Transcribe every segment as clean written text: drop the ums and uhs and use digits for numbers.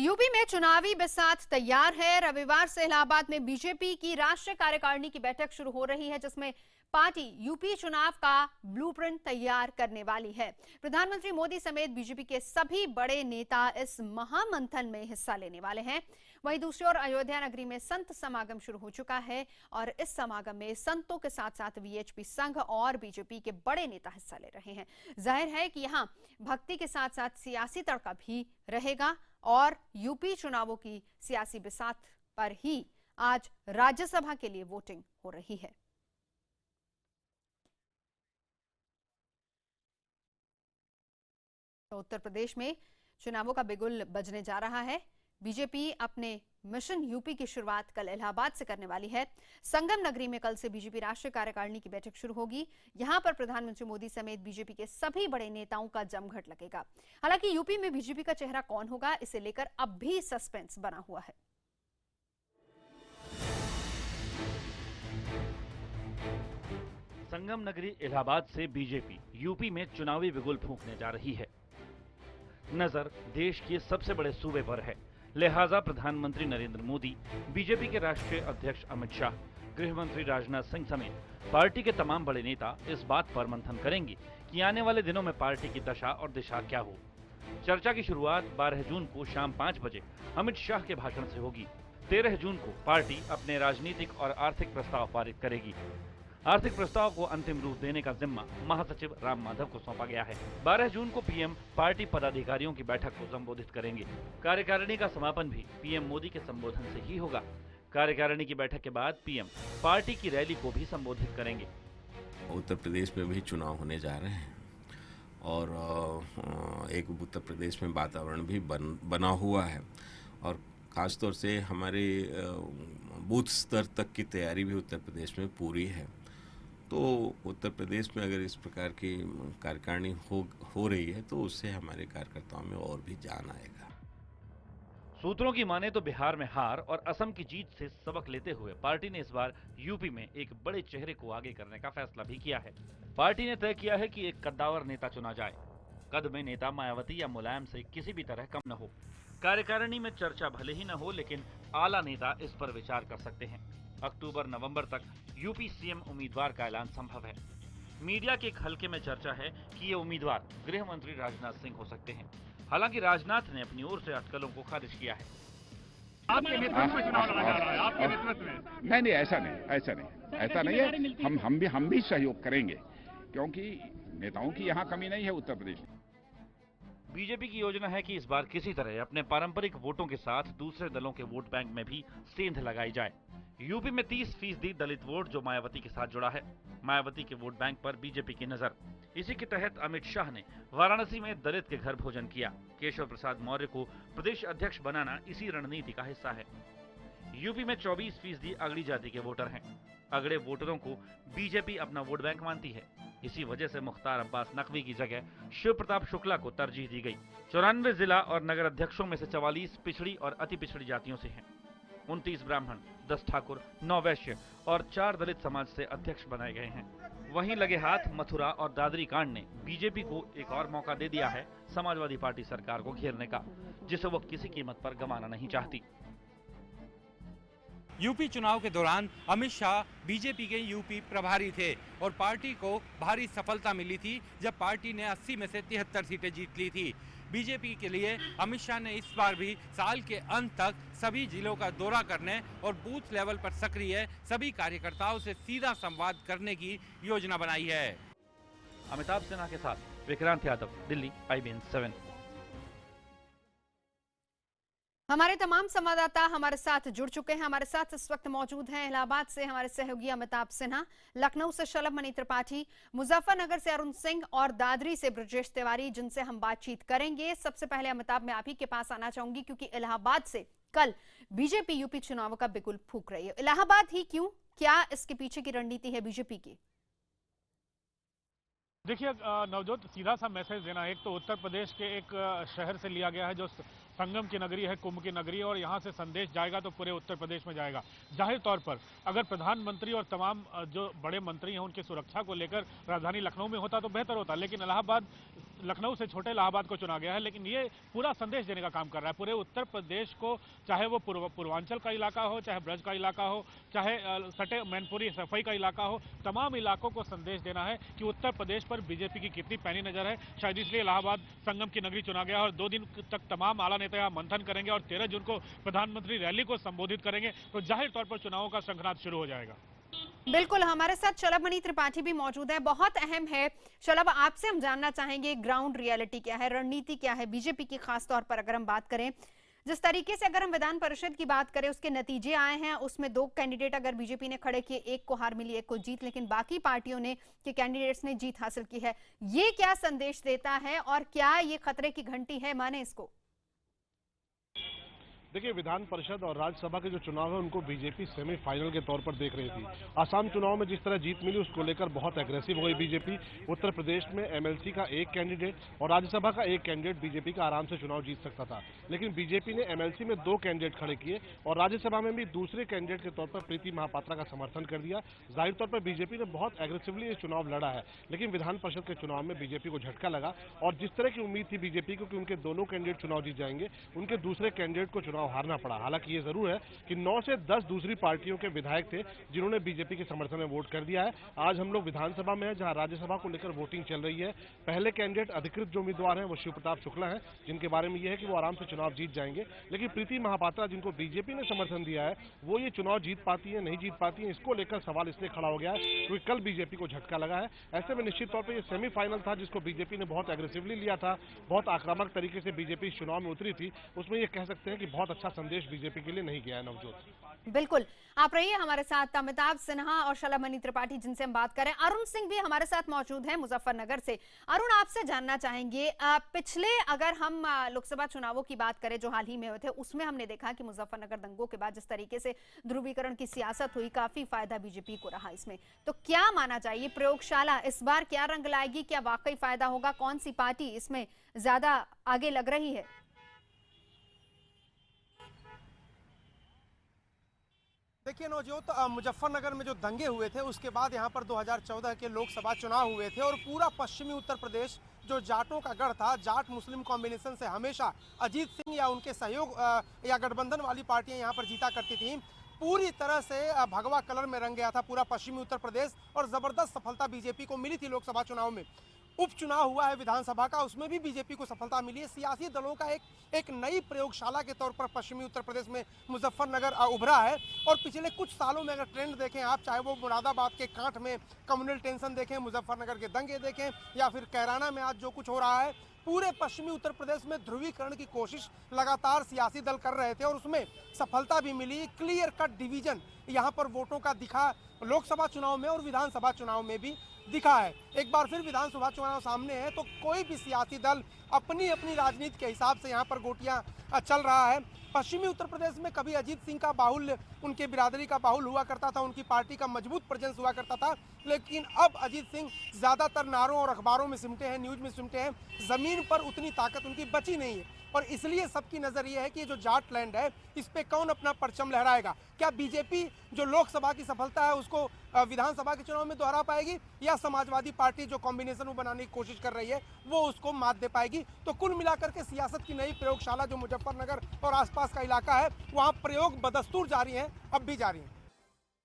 UP में चुनावी बिसात तैयार है। रविवार से इलाहाबाद में बीजेपी की राष्ट्रीय कार्यकारिणी की बैठक शुरू हो रही है, जिसमें पार्टी यूपी चुनाव का ब्लूप्रिंट तैयार करने वाली है। प्रधानमंत्री मोदी समेत बीजेपी के सभी बड़े नेता इस महामंथन में हिस्सा लेने वाले हैं। वहीं दूसरी ओर अयोध्या नगरी में संत समागम शुरू हो चुका है और इस समागम में संतों के साथ साथ वीएचपी संघ और बीजेपी के बड़े नेता हिस्सा ले रहे हैं। जाहिर है कि यहाँ भक्ति के साथ साथ सियासी तड़का भी रहेगा और यूपी चुनावों की सियासी बिसात पर ही आज राज्यसभा के लिए वोटिंग हो रही है। तो उत्तर प्रदेश में चुनावों का बिगुल बजने जा रहा है। बीजेपी अपने मिशन यूपी की शुरुआत कल इलाहाबाद से करने वाली है। संगम नगरी में कल से बीजेपी राष्ट्रीय कार्यकारिणी की बैठक शुरू होगी। यहां पर प्रधानमंत्री मोदी समेत बीजेपी के सभी बड़े नेताओं का जमघट लगेगा। हालांकि यूपी में बीजेपी का चेहरा कौन होगा, इसे लेकर अब भी सस्पेंस बना हुआ है। संगम नगरी इलाहाबाद से बीजेपी यूपी में चुनावी बिगुल फूंकने जा रही है। नजर देश के सबसे बड़े सूबे पर है, लिहाजा प्रधानमंत्री नरेंद्र मोदी, बीजेपी के राष्ट्रीय अध्यक्ष अमित शाह, गृह मंत्री राजनाथ सिंह समेत पार्टी के तमाम बड़े नेता इस बात पर मंथन करेंगे कि आने वाले दिनों में पार्टी की दशा और दिशा क्या हो। चर्चा की शुरुआत 12 जून को शाम 5 बजे अमित शाह के भाषण से होगी। 13 जून को पार्टी अपने राजनीतिक और आर्थिक प्रस्ताव पारित करेगी। आर्थिक प्रस्ताव को अंतिम रूप देने का जिम्मा महासचिव राम माधव को सौंपा गया है। 12 जून को पीएम पार्टी पदाधिकारियों की बैठक को संबोधित करेंगे। कार्यकारिणी का समापन भी पीएम मोदी के संबोधन से ही होगा। कार्यकारिणी की बैठक के बाद पीएम पार्टी की रैली को भी संबोधित करेंगे। उत्तर प्रदेश में भी चुनाव होने जा रहे हैं और एक उत्तर प्रदेश में वातावरण भी बना हुआ है और खासतौर से हमारे बूथ स्तर तक की तैयारी भी उत्तर प्रदेश में पूरी है। तो उत्तर प्रदेश में अगर इस प्रकार की कार्यकारिणी हो रही है तो उससे हमारे कार्यकर्ताओं में और भी जान आएगा। सूत्रों की माने तो बिहार में हार और असम की जीत से सबक लेते हुए पार्टी ने इस बार यूपी में एक बड़े चेहरे को आगे करने का फैसला भी किया है। पार्टी ने तय किया है कि एक कद्दावर नेता चुना जाए। कद में नेता मायावती या मुलायम से किसी भी तरह कम न हो। कार्यकारिणी में चर्चा भले ही न हो, लेकिन आला नेता इस पर विचार कर सकते हैं। अक्टूबर-नवंबर तक यूपी सीएम उम्मीदवार का ऐलान संभव है। मीडिया के एक हल्के में चर्चा है कि ये उम्मीदवार गृह मंत्री राजनाथ सिंह हो सकते हैं। हालांकि राजनाथ ने अपनी ओर से अटकलों को खारिज किया है। आपके नेतृत्व में चुनाव लड़ा जा रहा है, आपके नेतृत्व में? नहीं, ऐसा नहीं है। हम भी सहयोग करेंगे क्योंकि नेताओं की यहाँ कमी नहीं है उत्तर प्रदेश में। बीजेपी की योजना है कि इस बार किसी तरह अपने पारंपरिक वोटों के साथ दूसरे दलों के वोट बैंक में भी सेंध लगाई जाए। यूपी में 30% दलित वोट जो मायावती के साथ जुड़ा है। मायावती के वोट बैंक पर बीजेपी की नजर। इसी के तहत अमित शाह ने वाराणसी में दलित के घर भोजन किया। केशव प्रसाद मौर्य को प्रदेश अध्यक्ष बनाना इसी रणनीति का हिस्सा है। यूपी में 24% अगड़ी जाति के वोटर हैं। अगड़े वोटरों को बीजेपी अपना वोट बैंक मानती है। इसी वजह से मुख्तार अब्बास नकवी की जगह शिव प्रताप शुक्ला को तरजीह दी गई। 94 जिला और नगर अध्यक्षों में से 44 पिछड़ी और अति पिछड़ी जातियों से हैं। 29 ब्राह्मण, 10 ठाकुर, 9 वैश्य और 4 दलित समाज से अध्यक्ष बनाए गए हैं। वहीं लगे हाथ मथुरा और दादरी कांड ने बीजेपी को एक और मौका दे दिया है समाजवादी पार्टी सरकार को घेरने का, जिसे वो किसी कीमत पर गंवाना नहीं चाहती। यूपी चुनाव के दौरान अमित शाह बीजेपी के यूपी प्रभारी थे और पार्टी को भारी सफलता मिली थी जब पार्टी ने 80 में से 73 सीटें जीत ली थी। बीजेपी के लिए अमित शाह ने इस बार भी साल के अंत तक सभी जिलों का दौरा करने और बूथ लेवल पर सक्रिय सभी कार्यकर्ताओं से सीधा संवाद करने की योजना बनाई है। अमिताभ सिन्हा के साथ विक्रांत यादव, दिल्ली, IBN 7। हमारे तमाम संवाददाता हमारे साथ जुड़ चुके हैं। हमारे साथ इस वक्त मौजूद हैं इलाहाबाद से हमारे सहयोगी अमिताभ सिन्हा, लखनऊ से शलभ मणि त्रिपाठी, मुजफ्फरनगर से अरुण सिंह और दादरी से ब्रजेश तिवारी, जिनसे हम बातचीत करेंगे। सबसे पहले अमिताभ, मैं आप ही के पास आना चाहूंगी क्योंकि इलाहाबाद से कल बीजेपी यूपी चुनाव का बिगुल फूंक रही है। इलाहाबाद ही क्यों, क्या इसके पीछे की रणनीति है बीजेपी की? देखिए नवजोत, सीधा सा मैसेज देना, एक तो उत्तर प्रदेश के एक शहर से लिया गया है जो संगम की नगरी है, कुंभ की नगरी है, और यहाँ से संदेश जाएगा तो पूरे उत्तर प्रदेश में जाएगा। जाहिर तौर पर अगर प्रधानमंत्री और तमाम जो बड़े मंत्री हैं उनकी सुरक्षा को लेकर राजधानी लखनऊ में होता तो बेहतर होता, लेकिन इलाहाबाद लखनऊ से छोटे इलाहाबाद को चुना गया है, लेकिन ये पूरा संदेश देने का काम कर रहा है पूरे उत्तर प्रदेश को, चाहे वो पूर्वांचल का इलाका हो, चाहे ब्रज का इलाका हो, चाहे सटे मैनपुरी सफाई का इलाका हो, तमाम इलाकों को संदेश देना है कि उत्तर प्रदेश पर बीजेपी की कितनी पैनी नजर है। शायद इसलिए इलाहाबाद संगम की नगरी चुना गया और 2 दिन तक तमाम आला नेता यहाँ मंथन करेंगे और 13 जून को प्रधानमंत्री रैली को संबोधित करेंगे, तो जाहिर तौर पर चुनावों का शंखनाद शुरू हो जाएगा। बिल्कुल, हमारे साथ शलभमणि त्रिपाठी भी मौजूद है। बहुत अहम है शलभ, आपसे हम जानना चाहेंगे ग्राउंड रियलिटी क्या है, रणनीति क्या है बीजेपी की, खास तौर पर अगर हम बात करें जिस तरीके से अगर हम विधान परिषद की बात करें उसके नतीजे आए हैं, उसमें 2 कैंडिडेट अगर बीजेपी ने खड़े किए, एक को हार मिली एक को जीत, लेकिन बाकी पार्टियों ने के कैंडिडेट्स ने जीत हासिल की है। ये क्या संदेश देता है और क्या ये खतरे की घंटी है, माने इसको? देखिए, विधान परिषद और राज्यसभा के जो चुनाव है उनको बीजेपी सेमीफाइनल के तौर पर देख रही थी। आसाम चुनाव में जिस तरह जीत मिली उसको लेकर बहुत एग्रेसिव हो गई बीजेपी। उत्तर प्रदेश में एमएलसी का 1 कैंडिडेट और राज्यसभा का 1 कैंडिडेट बीजेपी का आराम से चुनाव जीत सकता था, लेकिन बीजेपी ने एमएलसी में 2 कैंडिडेट खड़े किए और राज्यसभा में भी दूसरे कैंडिडेट के तौर पर प्रीति महापात्रा का समर्थन कर दिया। जाहिर तौर पर बीजेपी ने बहुत एग्रेसिवली ये चुनाव लड़ा है, लेकिन विधान परिषद के चुनाव में बीजेपी को झटका लगा और जिस तरह की उम्मीद थी बीजेपी को कि उनके दोनों कैंडिडेट चुनाव जीत जाएंगे, उनके दूसरे कैंडिडेट को चुनाव हारना पड़ा। हालांकि ये जरूर है कि 9 से 10 दूसरी पार्टियों के विधायक थे जिन्होंने बीजेपी के समर्थन में वोट कर दिया है। आज हम लोग विधानसभा में हैं जहां राज्यसभा को लेकर वोटिंग चल रही है। पहले कैंडिडेट अधिकृत जो उम्मीदवार हैं वो शिव प्रताप शुक्ला हैं, जिनके बारे में यह है कि वो आराम से चुनाव जीत जाएंगे, लेकिन प्रीति महापात्रा जिनको बीजेपी ने समर्थन दिया है वो ये चुनाव जीत पाती है नहीं जीत पाती है, इसको लेकर सवाल इसलिए खड़ा हो गया है क्योंकि कल बीजेपी को झटका लगा है। ऐसे में निश्चित तौर पर यह सेमीफाइनल था जिसको बीजेपी ने बहुत एग्रेसिवली लिया था, बहुत आक्रामक तरीके से बीजेपी इस चुनाव में उतरी थी। उसमें यह कह सकते हैं कि बहुत अच्छा संदेश बीजेपी के लिए नहीं गया है। नवजोत, बिल्कुल, आप रहिए हमारे साथ। अमिताभ सिन्हा और शलभमणि त्रिपाठी जिनसे हम बात करें, अरुण सिंह भी हमारे साथ मौजूद हैं मुजफ्फरनगर से। अरुण, आपसे जानना चाहेंगे, पिछले अगर हम लोकसभा चुनावों की बात करें जो हाल ही में हुए थे, उसमें हमने देखा कि मुजफ्फरनगर दंगों के बाद जिस तरीके से ध्रुवीकरण की सियासत हुई, काफी फायदा बीजेपी को रहा इसमें। तो क्या माना चाहिए, प्रयोगशाला इस बार क्या रंग लाएगी, क्या वाकई फायदा होगा, कौन सी पार्टी इसमें ज्यादा आगे लग रही है? देखिए नवजोत, मुजफ्फरनगर में जो दंगे हुए थे उसके बाद यहाँ पर 2014 के लोकसभा चुनाव हुए थे और पूरा पश्चिमी उत्तर प्रदेश जो जाटों का गढ़ था, जाट मुस्लिम कॉम्बिनेशन से हमेशा अजीत सिंह या उनके सहयोग या गठबंधन वाली पार्टियां यहाँ पर जीता करती थीं। पूरी तरह से भगवा कलर में रंग गया था पूरा पश्चिमी उत्तर प्रदेश और जबरदस्त सफलता बीजेपी को मिली थी लोकसभा चुनाव में। उपचुनाव हुआ है विधानसभा का, उसमें भी बीजेपी को सफलता मिली है। सियासी दलों का एक नई प्रयोगशाला के तौर पर पश्चिमी उत्तर प्रदेश में मुजफ्फरनगर उभरा है और पिछले कुछ सालों में अगर ट्रेंड देखें आप, चाहे वो मुरादाबाद के कांठ में कम्युनल टेंशन देखें, मुजफ्फरनगर के दंगे देखें या फिर कैराना में आज जो कुछ हो रहा है, पूरे पश्चिमी उत्तर प्रदेश में ध्रुवीकरण की कोशिश लगातार सियासी दल कर रहे थे और उसमें सफलता भी मिली। क्लियर कट डिवीजन यहाँ पर वोटों का दिखा लोकसभा चुनाव में और विधानसभा चुनाव में भी दिखा है। एक बार फिर विधानसभा चुनाव सामने है तो कोई भी सियासी दल अपनी अपनी राजनीति के हिसाब से यहाँ पर गोटियां चल रहा है। पश्चिमी उत्तर प्रदेश में कभी अजीत सिंह का बाहुल्य, उनके बिरादरी का बाहुल हुआ करता था, उनकी पार्टी का मजबूत प्रेजेंस हुआ करता था, लेकिन अब अजीत सिंह ज्यादातर नारों और अखबारों में सिमटे हैं, न्यूज में सिमटे हैं, जमीन पर उतनी ताकत उनकी बची नहीं है और इसलिए सबकी नजर ये है कि ये जो जाट लैंड है इस पे कौन अपना परचम लहराएगा। क्या बीजेपी जो लोकसभा की सफलता है उसको विधानसभा के चुनाव में दोहरा पाएगी या समाजवादी पार्टी जो कॉम्बिनेशन बनाने की कोशिश कर रही है वो उसको मात दे पाएगी। तो कुल मिलाकर के सियासत की नई प्रयोगशाला जो मुजफ्फरनगर और आसपास का इलाका है वहाँ प्रयोग बदस्तूर जारी है, अब भी जारी है।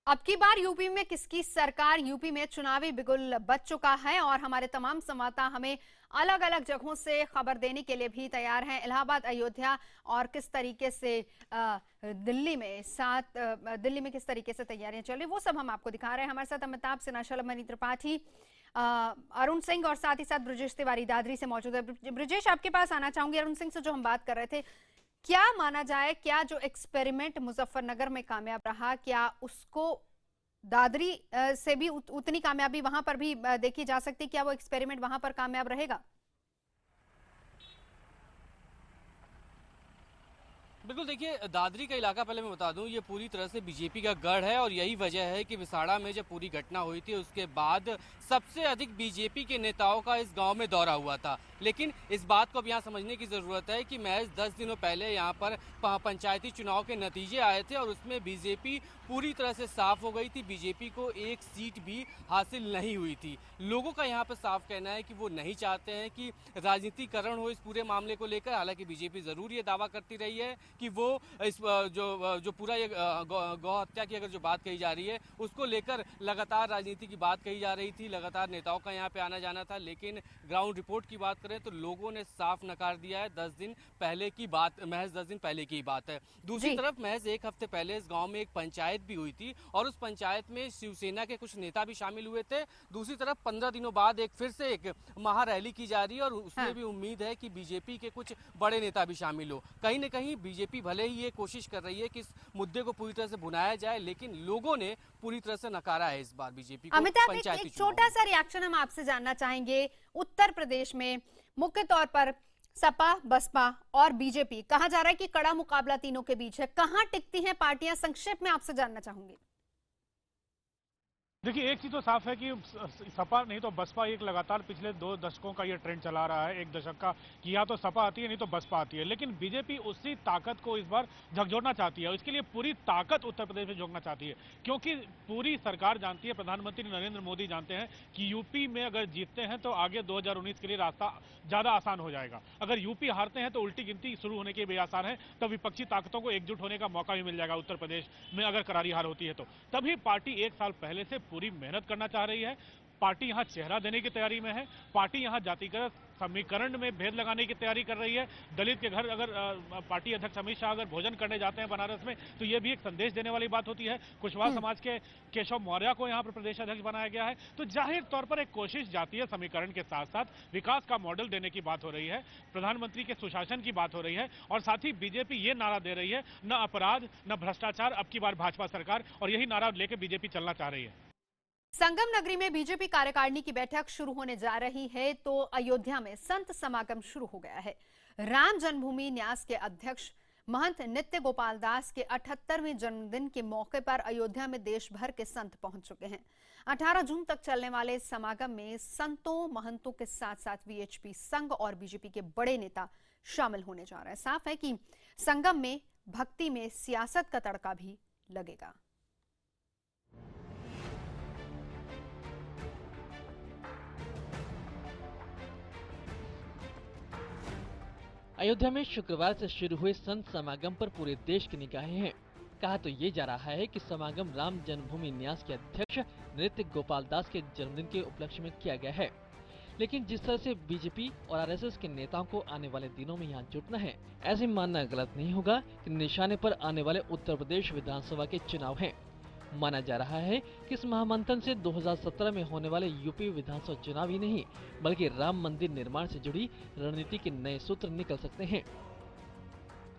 अब की बार यूपी में किसकी सरकार, यूपी में चुनावी बिगुल बज चुका है और हमारे तमाम संवाददाता हमें अलग अलग जगहों से खबर देने के लिए भी तैयार हैं। इलाहाबाद, अयोध्या और किस तरीके से दिल्ली में किस तरीके से तैयारियां चल रही, वो सब हम आपको दिखा रहे हैं। हमारे साथ अमिताभ सिन्हा, शलभमणि त्रिपाठी, अरुण सिंह और साथ ही साथ ब्रजेश तिवारी दादरी से मौजूद है। ब्रजेश, आपके पास आना चाहूंगी। अरुण सिंह से जो हम बात कर रहे थे, क्या माना जाए, क्या जो एक्सपेरिमेंट मुजफ्फरनगर में कामयाब रहा, क्या उसको दादरी से भी उतनी कामयाबी वहां पर भी देखी जा सकती, क्या वो एक्सपेरिमेंट वहां पर कामयाब रहेगा? बिल्कुल, देखिए दादरी का इलाका, पहले मैं बता दूं, ये पूरी तरह से बीजेपी का गढ़ है और यही वजह है कि विसाड़ा में जब पूरी घटना हुई थी उसके बाद सबसे अधिक बीजेपी के नेताओं का इस गांव में दौरा हुआ था। लेकिन इस बात को अब यहाँ समझने की ज़रूरत है कि महज 10 दिनों पहले यहाँ पर पंचायती चुनाव के नतीजे आए थे और उसमें बीजेपी पूरी तरह से साफ हो गई थी। बीजेपी को एक सीट भी हासिल नहीं हुई थी। लोगों का यहाँ पर साफ कहना है कि वो नहीं चाहते हैं कि राजनीतिकरण हो इस पूरे मामले को लेकर। हालांकि बीजेपी ज़रूर ये दावा करती रही है कि वो इस जो पूरा ये गौ हत्या की अगर जो बात कही जा रही है उसको लेकर लगातार राजनीति की बात कही जा रही थी, लगातार नेताओं का यहाँ पे आना जाना था। लेकिन ग्राउंड रिपोर्ट की बात करें तो लोगों ने साफ नकार दिया है। 10 दिन पहले की बात, महज 10 दिन पहले की बात है। दूसरी तरफ महज एक हफ्ते पहले इस गाँव में एक पंचायत भी हुई थी और उस पंचायत में शिवसेना के कुछ नेता भी शामिल हुए थे। दूसरी तरफ 15 दिनों बाद फिर से एक महारैली की जा रही है और उसमें भी उम्मीद है कि बीजेपी के कुछ बड़े नेता भी शामिल हो। कहीं न कहीं बीजेपी भले ही ये कोशिश कर रही है कि इस मुद्दे को पूरी तरह से भुनाया जाए, लेकिन लोगों ने पूरी तरह से नकारा है इस बार बीजेपी को। अमिताभ, एक छोटा सा रिएक्शन हम आपसे जानना चाहेंगे। उत्तर प्रदेश में मुख्य तौर पर सपा, बसपा और बीजेपी, कहा जा रहा है कि कड़ा मुकाबला तीनों के बीच है। कहां टिकती हैं पार्टियां, संक्षेप में आपसे जानना चाहूंगी। देखिए, एक चीज तो साफ है कि सपा नहीं तो बसपा एक लगातार पिछले 2 दशकों का ये ट्रेंड चला रहा है, 1 दशक का, कि या तो सपा आती है नहीं तो बसपा आती है। लेकिन बीजेपी उसी ताकत को इस बार झकझोरना चाहती है। इसके लिए पूरी ताकत उत्तर प्रदेश में झोंकना चाहती है, क्योंकि पूरी सरकार जानती है, प्रधानमंत्री नरेंद्र मोदी जानते हैं कि यूपी में अगर जीतते हैं तो आगे 2019 के लिए रास्ता ज्यादा आसान हो जाएगा। अगर यूपी हारते हैं तो उल्टी गिनती शुरू होने के भी आसार है। तो विपक्षी ताकतों को एकजुट होने का मौका भी मिल जाएगा उत्तर प्रदेश में अगर करारी हार होती है तो। तभी पार्टी 1 साल पहले से पूरी मेहनत करना चाह रही है। पार्टी यहां चेहरा देने की तैयारी में है। पार्टी यहां जातिगत समीकरण में भेद लगाने की तैयारी कर रही है। दलित के घर अगर पार्टी अध्यक्ष अमित शाह अगर भोजन करने जाते हैं बनारस में तो यह भी एक संदेश देने वाली बात होती है। कुशवाहा समाज के केशव मौर्य को यहां पर प्रदेश अध्यक्ष बनाया गया है। तो जाहिर तौर पर एक कोशिश जातीय समीकरण के साथ साथ विकास का मॉडल देने की बात हो रही है, प्रधानमंत्री के सुशासन की बात हो रही है और साथ ही बीजेपी ये नारा दे रही है, न अपराध न भ्रष्टाचार, अब की बार भाजपा सरकार, और यही नारा लेकर बीजेपी चलना चाह रही है। संगम नगरी में बीजेपी कार्यकारिणी की बैठक शुरू होने जा रही है तो अयोध्या में संत समागम शुरू हो गया है। राम जन्मभूमि न्यास के अध्यक्ष महंत नित्य गोपाल दास के 78वें जन्मदिन के मौके पर अयोध्या में देश भर के संत पहुंच चुके हैं। 18 जून तक चलने वाले समागम में संतों, महंतों के साथ साथ वीएचपी संघ और बीजेपी के बड़े नेता शामिल होने जा रहे हैं। साफ है कि संगम में भक्ति में सियासत का तड़का भी लगेगा। अयोध्या में शुक्रवार से शुरू हुए संत समागम पर पूरे देश की निगाहें हैं। कहा तो ये जा रहा है कि समागम राम जन्मभूमि न्यास के अध्यक्ष नृत्य गोपाल दास के जन्मदिन के उपलक्ष्य में किया गया है। लेकिन जिस तरह से बीजेपी और आरएसएस के नेताओं को आने वाले दिनों में यहाँ जुटना है, ऐसे मानना गलत नहीं होगा कि निशाने पर आने वाले उत्तर प्रदेश विधानसभा के चुनाव हैं। माना जा रहा है कि इस महामंथन से 2017 में होने वाले यूपी विधानसभा चुनाव ही नहीं बल्कि राम मंदिर निर्माण से जुड़ी रणनीति के नए सूत्र निकल सकते हैं।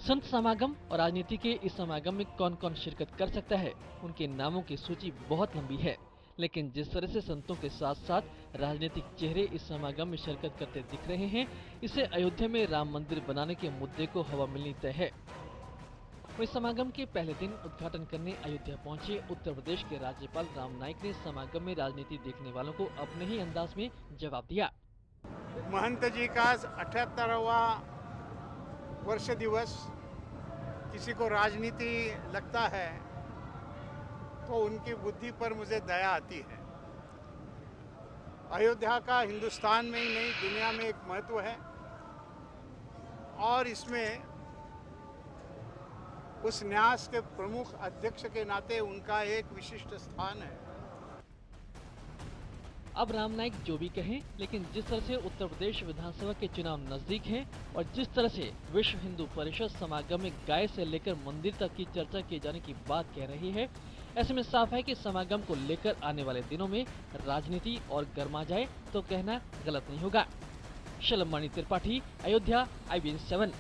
संत समागम और राजनीति के इस समागम में कौन कौन शिरकत कर सकता है, उनके नामों की सूची बहुत लंबी है। लेकिन जिस तरह से संतों के साथ साथ राजनीतिक चेहरे इस समागम में शिरकत करते दिख रहे हैं, इससे अयोध्या में राम मंदिर बनाने के मुद्दे को हवा मिलनी तय है। इस समागम के पहले दिन उद्घाटन करने अयोध्या पहुंचे उत्तर प्रदेश के राज्यपाल राम नाईक ने समागम में राजनीति देखने वालों को अपने ही अंदाज में जवाब दिया। महंत जी का 78वां वर्ष दिवस किसी को राजनीति लगता है तो उनकी बुद्धि पर मुझे दया आती है। अयोध्या का हिंदुस्तान में ही नहीं दुनिया में एक महत्व है और इसमें उस न्यास के प्रमुख अध्यक्ष के नाते उनका एक विशिष्ट स्थान है। अब राम नाईक जो भी कहें, लेकिन जिस तरह से उत्तर प्रदेश विधानसभा के चुनाव नजदीक हैं और जिस तरह से विश्व हिंदू परिषद समागम में गाय से लेकर मंदिर तक की चर्चा किए जाने की बात कह रही है, ऐसे में साफ है कि समागम को लेकर आने वाले दिनों में राजनीति और गर्मा जाए तो कहना गलत नहीं होगा। शलमणि त्रिपाठी, अयोध्या, IBN 7।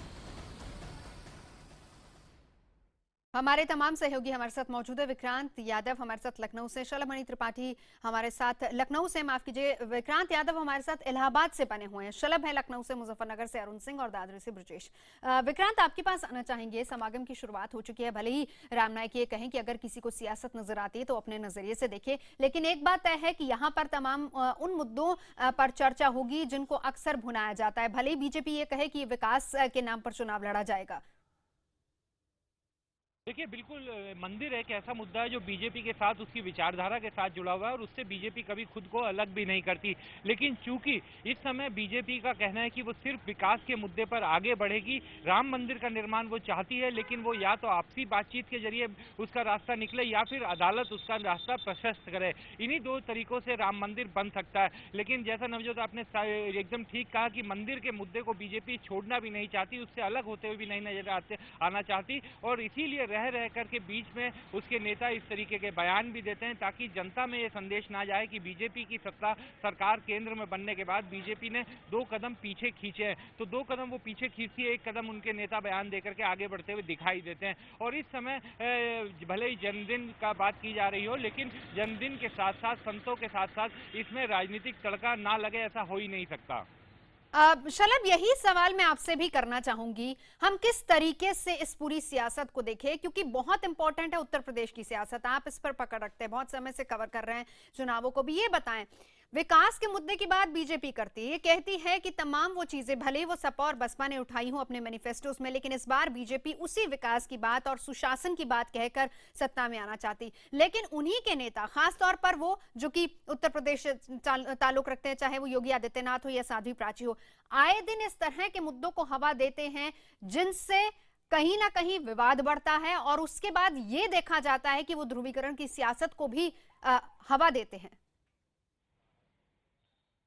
हमारे तमाम सहयोगी हमारे साथ मौजूद है। विक्रांत यादव हमारे साथ लखनऊ से, शलभमणि त्रिपाठी हमारे साथ लखनऊ से, माफ कीजिए, विक्रांत यादव हमारे साथ इलाहाबाद से बने हुए हैं, शलभ है लखनऊ से, मुजफ्फरनगर से अरुण सिंह और दादरी से ब्रजेश। विक्रांत, आपके पास आना चाहेंगे। समागम की शुरुआत हो चुकी है, भले ही राम नाईक ये कहें कि अगर किसी को सियासत नजर आती है तो अपने नजरिए से देखे, लेकिन एक बात तय है कि यहाँ पर तमाम उन मुद्दों पर चर्चा होगी जिनको अक्सर भुनाया जाता है, भले ही बीजेपी ये कहे कि विकास के नाम पर चुनाव लड़ा जाएगा। देखिए, बिल्कुल मंदिर एक ऐसा मुद्दा है जो बीजेपी के साथ, उसकी विचारधारा के साथ जुड़ा हुआ है और उससे बीजेपी कभी खुद को अलग भी नहीं करती। लेकिन चूंकि इस समय बीजेपी का कहना है कि वो सिर्फ विकास के मुद्दे पर आगे बढ़ेगी, राम मंदिर का निर्माण वो चाहती है, लेकिन वो या तो आपसी बातचीत के जरिए उसका रास्ता निकले या फिर अदालत उसका रास्ता प्रशस्त करे। इन्हीं दो तरीकों से राम मंदिर बन सकता है। लेकिन जैसा नवजोत आपने एकदम ठीक कहा कि मंदिर के मुद्दे को बीजेपी छोड़ना भी नहीं चाहती, उससे अलग होते हुए भी नहीं नजर आना चाहती, और इसीलिए रह करके बीच में उसके नेता इस तरीके के बयान भी देते हैं ताकि जनता में ये संदेश ना जाए कि बीजेपी की सत्ता सरकार केंद्र में बनने के बाद बीजेपी ने 2 कदम पीछे खींचे हैं। तो 2 कदम वो पीछे खींचती है, 1 कदम उनके नेता बयान देकर के आगे बढ़ते हुए दिखाई देते हैं। और इस समय भले ही जन्मदिन का बात की जा रही हो, लेकिन जन्मदिन के साथ साथ संतों के साथ साथ इसमें राजनीतिक तड़का ना लगे, ऐसा हो ही नहीं सकता। शलभ, यही सवाल मैं आपसे भी करना चाहूंगी, हम किस तरीके से इस पूरी सियासत को देखें, क्योंकि बहुत इंपॉर्टेंट है उत्तर प्रदेश की सियासत, आप इस पर पकड़ रखते हैं, बहुत समय से कवर कर रहे हैं चुनावों को भी। ये बताएं, विकास के मुद्दे की बात बीजेपी करती है, ये कहती है कि तमाम वो चीजें भले ही वो सपा और बसपा ने उठाई हो अपने मैनिफेस्टोस में, लेकिन इस बार बीजेपी उसी विकास की बात और सुशासन की बात कहकर सत्ता में आना चाहती। लेकिन उन्हीं के नेता, खास तौर पर वो जो कि उत्तर प्रदेश से ताल्लुक रखते हैं, चाहे वो योगी आदित्यनाथ हो या साध्वी प्राची हो, आए दिन इस तरह के मुद्दों को हवा देते हैं जिनसे कहीं ना कहीं विवाद बढ़ता है, और उसके बाद ये देखा जाता है कि वो ध्रुवीकरण की सियासत को भी हवा देते हैं।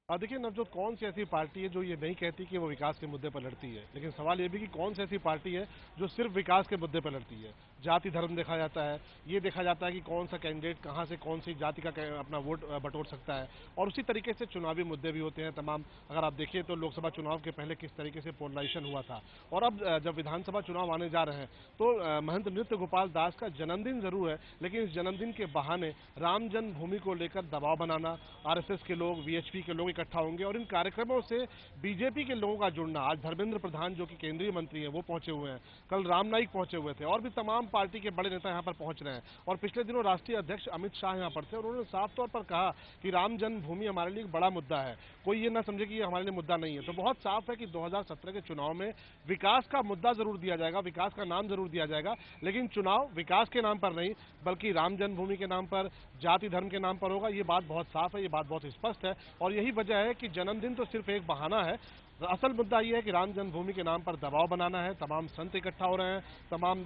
देखिए नवजोत, कौन सी ऐसी पार्टी है जो ये नहीं कहती कि वो विकास के मुद्दे पर लड़ती है, लेकिन सवाल ये भी कि कौन सी ऐसी पार्टी है जो सिर्फ विकास के मुद्दे पर लड़ती है। जाति धर्म देखा जाता है, ये देखा जाता है कि कौन सा कैंडिडेट कहाँ से कौन सी जाति का अपना वोट बटोर सकता है, और उसी तरीके से चुनावी मुद्दे भी होते हैं तमाम। अगर आप देखिए तो लोकसभा चुनाव के पहले किस तरीके से पोलराइजेशन हुआ था, और अब जब विधानसभा चुनाव आने जा रहे हैं तो महंत नृत्य गोपाल दास का जन्मदिन जरूर है, लेकिन इस जन्मदिन के बहाने राम जन्मभूमि को लेकर दबाव बनाना, RSS के लोग, VHP के लोग इकट्ठा होंगे और इन कार्यक्रमों से बीजेपी के लोगों का जुड़ना। आज धर्मेंद्र प्रधान जो कि केंद्रीय मंत्री हैं वो पहुंचे हुए हैं, कल राम नाईक पहुंचे हुए थे, और भी तमाम पार्टी के बड़े नेता यहां पर पहुंच रहे हैं। और पिछले दिनों राष्ट्रीय अध्यक्ष अमित शाह यहां पर थे और उन्होंने साफ तौर पर कहा कि राम जन्मभूमि हमारे लिए एक बड़ा मुद्दा है, कोई ये ना समझे कि ये हमारे लिए मुद्दा नहीं है। तो बहुत साफ है कि 2017 के चुनाव में विकास का मुद्दा जरूर दिया जाएगा, विकास का नाम जरूर दिया जाएगा, लेकिन चुनाव विकास के नाम पर नहीं बल्कि राम जन्मभूमि के नाम पर, जाति धर्म के नाम पर होगा। ये बात बहुत साफ है, ये बात बहुत स्पष्ट है, और यही वजह है कि जन्मदिन तो सिर्फ एक बहाना है। असल मुद्दा ये है कि राम जन्मभूमि के नाम पर दबाव बनाना है। तमाम संत इकट्ठा हो रहे हैं, तमाम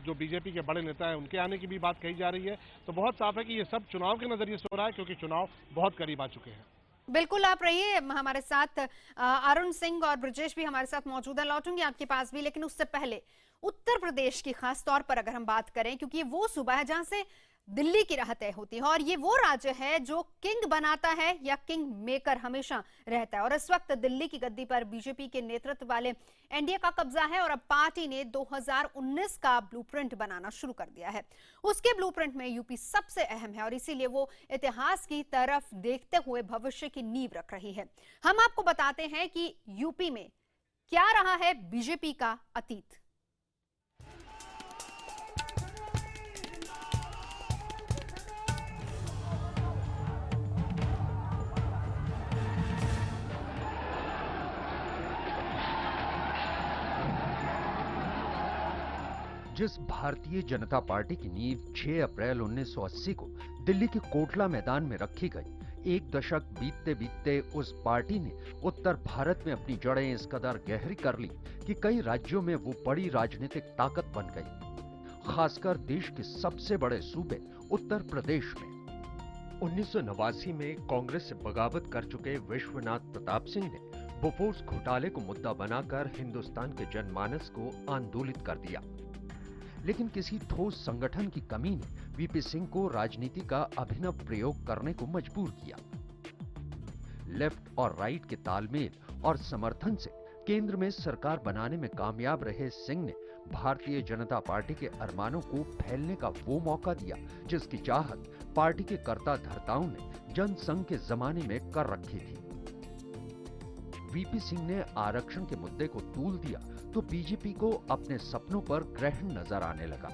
जो बीजेपी के बड़े नेता हैं उनके आने की भी बात कही जा रही है। तो बहुत साफ है कि ये सब चुनाव के नजरिए से हो रहा है, क्योंकि चुनाव बहुत करीब आ चुके हैं। बिल्कुल, आप रहिए हमारे साथ। अरुण सिंह और ब्रजेश भी हमारे साथ मौजूद है, लौटूंगी आपके पास भी, लेकिन उससे पहले उत्तर प्रदेश की खास तौर पर अगर हम बात करें, क्योंकि वो सूबा है जहां से दिल्ली की राह तय होती है, और ये वो राज्य है जो किंग बनाता है या किंग मेकर हमेशा रहता है। और इस वक्त दिल्ली की गद्दी पर बीजेपी के नेतृत्व वाले एनडीए का कब्जा है, और अब पार्टी ने 2019 का ब्लूप्रिंट बनाना शुरू कर दिया है। उसके ब्लूप्रिंट में यूपी सबसे अहम है, और इसीलिए वो इतिहास की तरफ देखते हुए भविष्य की नींव रख रही है। हम आपको बताते हैं कि यूपी में क्या रहा है बीजेपी का अतीत। जिस भारतीय जनता पार्टी की नींव 6 अप्रैल 1980 को दिल्ली के कोटला मैदान में रखी गई, एक दशक बीतते बीतते उस पार्टी ने उत्तर भारत में अपनी जड़ें इस कदर गहरी कर ली कि कई राज्यों में वो बड़ी राजनीतिक ताकत बन गई, खासकर देश के सबसे बड़े सूबे उत्तर प्रदेश में। 1989 में कांग्रेस से बगावत कर चुके विश्वनाथ प्रताप सिंह ने बोफोर्स घोटाले को मुद्दा बनाकर हिंदुस्तान के जनमानस को आंदोलित कर दिया, लेकिन किसी ठोस संगठन की कमी ने वीपी सिंह को राजनीति का अभिनव प्रयोग करने को मजबूर किया। लेफ्ट और राइट के तालमेल और समर्थन से केंद्र में सरकार बनाने में कामयाब रहे सिंह ने भारतीय जनता पार्टी के अरमानों को फैलने का वो मौका दिया जिसकी चाहत पार्टी के कर्ता धर्ताओं ने जनसंघ के जमाने में कर रखी थी। वीपी सिंह ने आरक्षण के मुद्दे को तूल दिया तो बीजेपी को अपने सपनों पर ग्रहण नजर आने लगा।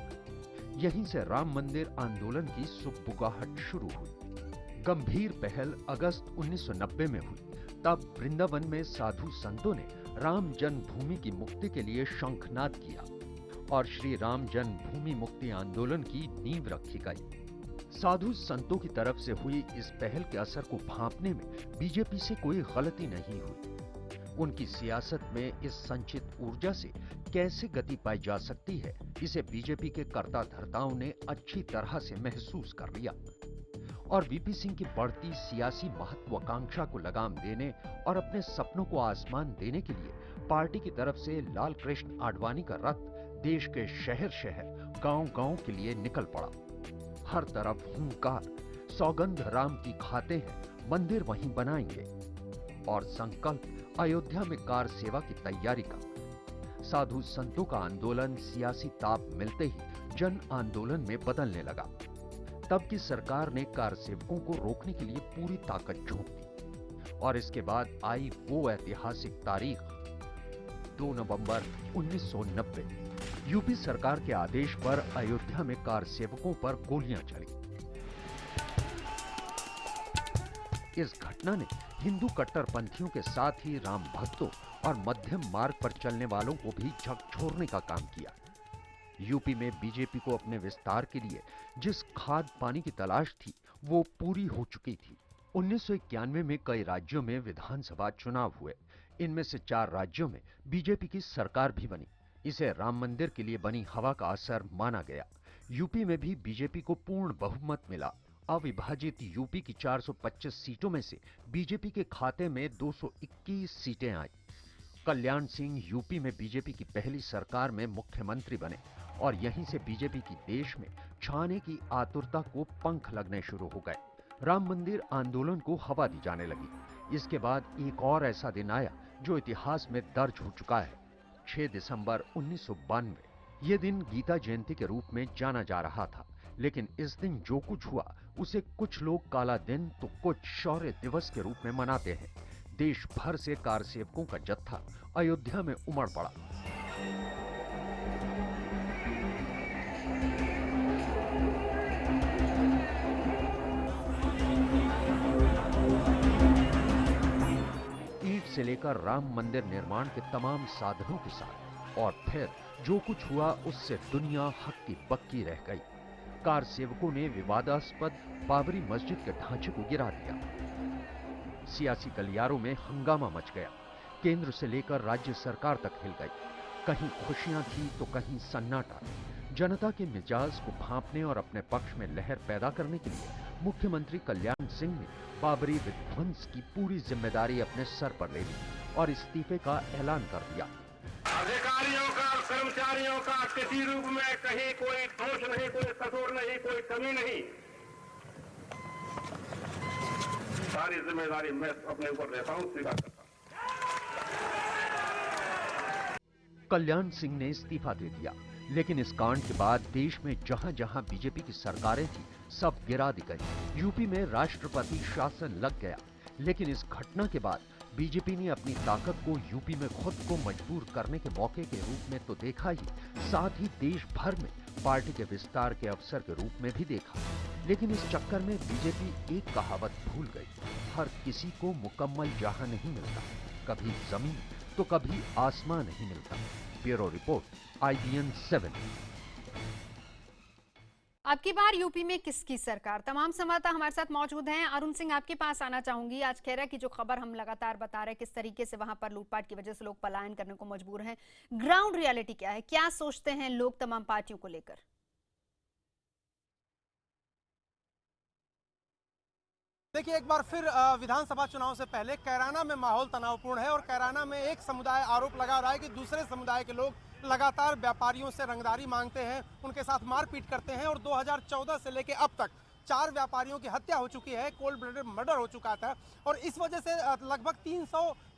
यहीं से राम मंदिर आंदोलन की सुगबुगाहट शुरू हुई। गंभीर पहल अगस्त 1990 में हुई। तब वृंदावन में साधु संतों ने राम जन्मभूमि की मुक्ति के लिए शंखनाद किया और श्री राम जन्मभूमि मुक्ति आंदोलन की नींव रखी गई। साधु संतों की तरफ से हुई इस पहल के असर को भांपने में बीजेपी से कोई गलती नहीं हुई। उनकी सियासत में इस संचित ऊर्जा से कैसे गति पाई जा सकती है, इसे बीजेपी के कर्ता धर्ताओं ने अच्छी तरह से महसूस कर लिया और वीपी सिंह की बढ़ती सियासी महत्वाकांक्षा को लगाम देने और अपने सपनों को आसमान देने के लिए पार्टी की तरफ से लाल कृष्ण आडवाणी का रथ देश के शहर शहर, गांव गांव के लिए निकल पड़ा। हर तरफ हुंकार, सौगंध राम की खाते हैं, मंदिर वहीं बनाएंगे और संकल्प अयोध्या में कार सेवा की तैयारी का। साधु संतों का आंदोलन सियासी ताप मिलते ही जन आंदोलन में बदलने लगा। तब की सरकार ने कार सेवकों को रोकने के लिए पूरी ताकत झोंक दी और इसके बाद आई वो ऐतिहासिक तारीख 2 नवंबर 1990। यूपी सरकार के आदेश पर अयोध्या में कार सेवकों पर गोलियां चली। इस घटना ने हिंदू कट्टरपंथियों के साथ ही राम भक्तों और मध्यम मार्ग पर चलने वालों को भी झकझोरने का काम किया। यूपी में बीजेपी को अपने विस्तार के लिए जिस खाद पानी की तलाश थी वो पूरी हो चुकी थी। 1991 में कई राज्यों में विधानसभा चुनाव हुए। इनमें से 4 राज्यों में बीजेपी की सरकार भी बनी। इसे राम मंदिर के लिए बनी हवा का असर माना गया। यूपी में भी बीजेपी को पूर्ण बहुमत मिला। अविभाजित यूपी की 425 सीटों में से बीजेपी के खाते में 221 सीटें आई। कल्याण सिंह यूपी में बीजेपी की पहली सरकार में मुख्यमंत्री बने और यहीं से बीजेपी की देश में छाने की आतुरता को पंख लगने शुरू हो गए। राम मंदिर आंदोलन को हवा दी जाने लगी। इसके बाद एक और ऐसा दिन आया जो इतिहास में दर्ज हो चुका है, 6 दिसंबर 1992। ये दिन गीता जयंती के रूप में जाना जा रहा था, लेकिन इस दिन जो कुछ हुआ उसे कुछ लोग काला दिन तो कुछ शौर्य दिवस के रूप में मनाते हैं। देश भर से कार सेवकों का जत्था अयोध्या में उमड़ पड़ा। ईंट से लेकर राम मंदिर निर्माण के तमाम साधनों के साथ और फिर जो कुछ हुआ उससे दुनिया हक्की बक्की रह गई। कार सेवकों ने विवादास्पद बाबरी मस्जिद के ढांचे को गिरा दिया। सियासी गलियारों में हंगामा मच गया। केंद्र से लेकर राज्य सरकार तक हिल गई। कहीं खुशियां थी तो कहीं सन्नाटा। जनता के मिजाज को भांपने और अपने पक्ष में लहर पैदा करने के लिए मुख्यमंत्री कल्याण सिंह ने बाबरी विध्वंस की पूरी जिम्मेदारी अपने सर पर ले ली और इस्तीफे का ऐलान कर दिया। अधिकारियों का, कर्मचारियों का किसी रूप में कहीं कोई दोष नहीं, कोई कसूर नहीं, कोई कमी नहीं। सारी जिम्मेदारी मैं अपने ऊपर लेता हूं, स्वीकार करता हूं। कल्याण सिंह ने इस्तीफा दे दिया, लेकिन इस कांड के बाद देश में जहां जहां बीजेपी की सरकारें थी सब गिरा दी गई। यूपी में राष्ट्रपति शासन लग गया, लेकिन इस घटना के बाद बीजेपी ने अपनी ताकत को यूपी में खुद को मजबूर करने के मौके के रूप में तो देखा ही, साथ ही देश भर में पार्टी के विस्तार के अवसर के रूप में भी देखा। लेकिन इस चक्कर में बीजेपी एक कहावत भूल गई, हर किसी को मुकम्मल जहां नहीं मिलता, कभी जमीन तो कभी आसमान नहीं मिलता। Bureau report, IBN 7। अब की बार यूपी में किसकी सरकार? तमाम संवाददाता हमारे साथ मौजूद हैं। अरुण सिंह, आपके पास आना चाहूंगी। आज खैरा की जो खबर हम लगातार बता रहे हैं, किस तरीके से वहां पर लूटपाट की वजह से लोग पलायन करने को मजबूर हैं, ग्राउंड रियलिटी क्या है? क्या सोचते हैं लोग तमाम पार्टियों को लेकर? देखिए, एक बार फिर विधानसभा चुनाव से पहले कैराना में माहौल तनावपूर्ण है और कैराना में एक समुदाय आरोप लगा रहा है कि दूसरे समुदाय के लोग लगातार व्यापारियों से रंगदारी मांगते हैं, उनके साथ मारपीट करते हैं और 2014 से लेकर अब तक 4 व्यापारियों की हत्या हो चुकी है, कोल्ड ब्लडेड मर्डर हो चुका था और इस वजह से लगभग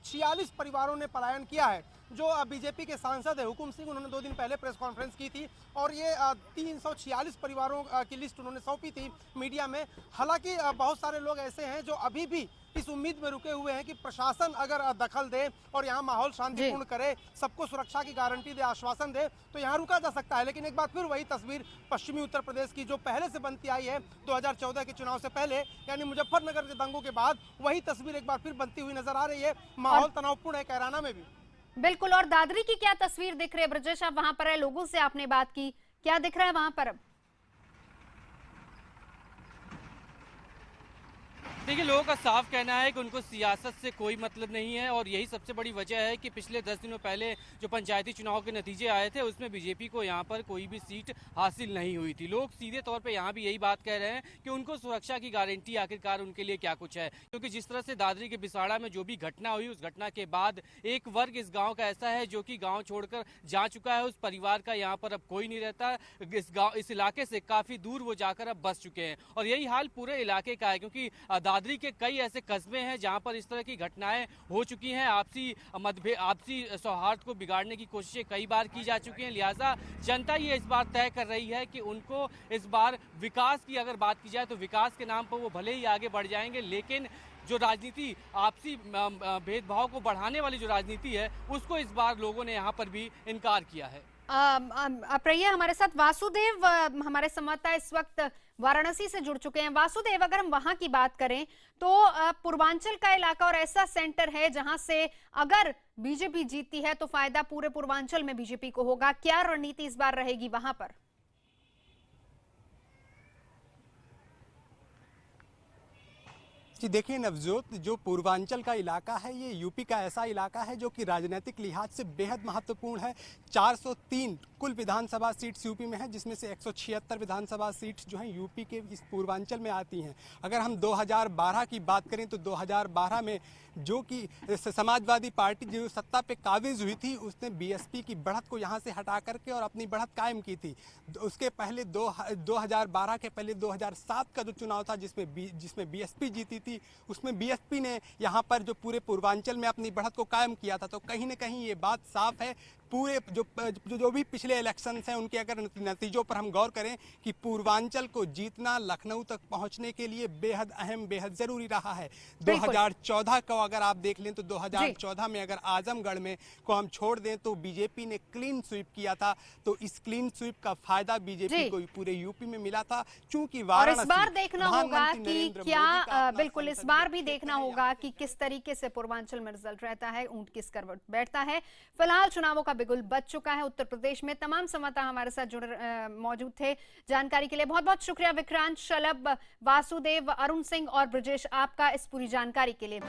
46 परिवारों ने पलायन किया है। जो बीजेपी के सांसद है हुकुम सिंह, उन्होंने 2 दिन पहले प्रेस कॉन्फ्रेंस की थी और ये 346 परिवारों की लिस्ट उन्होंने सौंपी थी मीडिया में। हालांकि बहुत सारे लोग ऐसे हैं जो अभी भी इस उम्मीद में रुके हुए हैं कि प्रशासन अगर दखल दे और यहाँ माहौल शांतिपूर्ण करे, सबको सुरक्षा की गारंटी दे, आश्वासन दे, तो यहाँ रुका जा सकता है। लेकिन एक बार फिर वही तस्वीर पश्चिमी उत्तर प्रदेश की जो पहले से बनती आई है 2014 के चुनाव से पहले, यानी मुजफ्फरनगर के दंगों के बाद, वही तस्वीर एक बार फिर बनती हुई नजर आ रही है। माहौल तनावपूर्ण है कैराना में भी। बिल्कुल। और दादरी की क्या तस्वीर दिख रही है ब्रजेश? आप वहां पर है, लोगों से आपने बात की, क्या दिख रहा है वहां पर अब? देखिए, लोगों का साफ कहना है कि उनको सियासत से कोई मतलब नहीं है और यही सबसे बड़ी वजह है कि पिछले 10 दिनों पहले जो पंचायती चुनाव के नतीजे आए थे उसमें बीजेपी को यहाँ पर कोई भी सीट हासिल नहीं हुई थी। लोग सीधे तौर पे यहाँ भी यही बात कह रहे हैं कि उनको सुरक्षा की गारंटी आखिरकार उनके लिए क्या कुछ है, क्योंकि जिस तरह से दादरी के बिसाड़ा में जो भी घटना हुई, उस घटना के बाद एक वर्ग इस गाँव का ऐसा है जो कि गाँव छोड़कर जा चुका है। उस परिवार का यहाँ पर अब कोई नहीं रहता। इस इलाके से काफी दूर वो जाकर अब बस चुके हैं और यही हाल पूरे इलाके का है, क्योंकि दादरी के कई ऐसे कस्बे हैं जहां पर इस तरह की घटनाएं हो चुकी हैं। आपसी सौहार्द को बिगाड़ने की कोशिशें कई बार की जा चुकी हैं। लिहाजा जनता ये इस बार तय कर रही है कि उनको इस बार विकास की अगर बात की जाए तो विकास के नाम पर वो भले ही आगे बढ़ जाएंगे, लेकिन जो राजनीति आपसी भेदभाव को बढ़ाने वाली जो राजनीति है उसको इस बार लोगों ने यहाँ पर भी इनकार किया है। आप रहिए हमारे साथ। वासुदेव हमारे संवाददाता इस वक्त वाराणसी से जुड़ चुके हैं। वासुदेव, अगर हम वहां की बात करें तो पूर्वांचल का इलाका और ऐसा सेंटर है जहां से अगर बीजेपी जीतती है तो फायदा पूरे पूर्वांचल में बीजेपी को होगा। क्या रणनीति इस बार रहेगी वहां पर? जी देखिए नवजोत, जो पूर्वांचल का इलाका है ये यूपी का ऐसा इलाका है जो कि राजनीतिक लिहाज से बेहद महत्वपूर्ण है। 403 कुल विधानसभा सीट्स यूपी में है, जिसमें से 176 विधानसभा सीट्स जो हैं यूपी के इस पूर्वांचल में आती हैं। अगर हम 2012 की बात करें तो 2012 में जो कि समाजवादी पार्टी जो सत्ता पे काबिज हुई थी उसने बीएसपी की बढ़त को यहाँ से हटा करके और अपनी बढ़त कायम की थी। उसके पहले 2012 के पहले 2007 का जो चुनाव था जिसमें बीएसपी जीती थी, उसमें बीएसपी ने यहाँ पर जो पूरे पूर्वांचल में अपनी बढ़त को कायम किया था। तो कहीं ना कहीं ये बात साफ है, पूरे जो भी पिछले इलेक्शंस हैं उनके अगर नतीजों पर हम गौर करें कि पूर्वांचल को जीतना लखनऊ तक पहुंचने के लिए बेहद अहम, बेहद जरूरी रहा है। 2014 को अगर आप देख लें तो 2014 में अगर आजमगढ़ में को हम छोड़ दें तो बीजेपी ने क्लीन स्वीप किया था, तो इस क्लीन स्वीप का फायदा बीजेपी को पूरे यूपी में मिला था। चूंकि वाराणसी इस बार देखना होगा कि क्या, बिल्कुल इस बार भी देखना होगा कि किस तरीके से पूर्वांचल में रिजल्ट रहता है, ऊंट किस करवट बैठता है। फिलहाल चुनावों का बिगुल बज चुका है उत्तर प्रदेश में। तमाम संवाददाता हमारे साथ मौजूद थे जानकारी के लिए। बहुत बहुत शुक्रिया विक्रांत, शलभ, वासुदेव, अरुण सिंह और ब्रजेश आपका इस पूरी जानकारी के लिए।